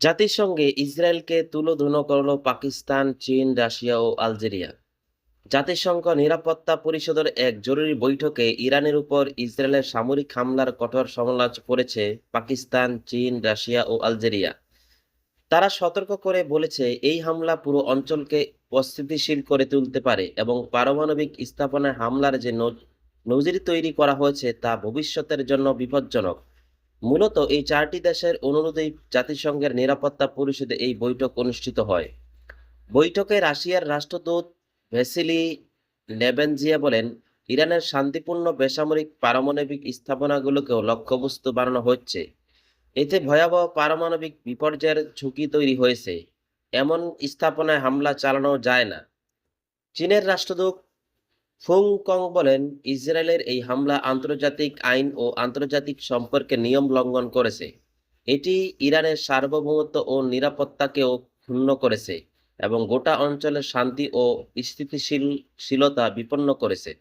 জাতিসংঘে ইসরায়েলকে তুলোধুনো করল পাকিস্তান, চীন, রাশিয়া ও আলজেরিয়া। জাতিসংঘ নিরাপত্তা পরিষদের এক জরুরি বৈঠকে ইরানের উপর ইসরায়েলের সামরিক হামলার কঠোর সমালোচনা করেছে পাকিস্তান, চীন, রাশিয়া ও আলজেরিয়া। তারা সতর্ক করে বলেছে এই হামলা পুরো অঞ্চলকে অস্থিতিশীল করে তুলতে পারে এবং পারমাণবিক স্থাপনায় হামলার যে নজির তৈরি করা হয়েছে তা ভবিষ্যতের জন্য বিপজ্জনক। মূলত এই চারটি দেশের অনুরোধেই জাতিসংঘের নিরাপত্তা পরিষদে এই বৈঠক অনুষ্ঠিত হয়। বৈঠকে রাশিয়ার রাষ্ট্রদূত ভ্যাসিলি নেবেনজিয়া বলেন, ইরানের শান্তিপূর্ণ বেসামরিক পারমাণবিক স্থাপনাগুলোকেও লক্ষ্যবস্তু বানানো হচ্ছে। এতে ভয়াবহ পারমাণবিক বিপর্যয়ের ঝুঁকি তৈরি হয়েছে। এমন স্থাপনায় হামলা চালানো যায় না। চীনের রাষ্ট্রদূত ফুং কং বলেন, ইসরায়েলের এই হামলা আন্তর্জাতিক আইন ও আন্তর্জাতিক সম্পর্কের নিয়ম লঙ্ঘন করেছে। এটি ইরানের সার্বভৌমত্ব ও নিরাপত্তাকেও ক্ষুণ্ণ করেছে এবং গোটা অঞ্চলের শান্তি ও স্থিতিশীলতা বিপন্ন করেছে।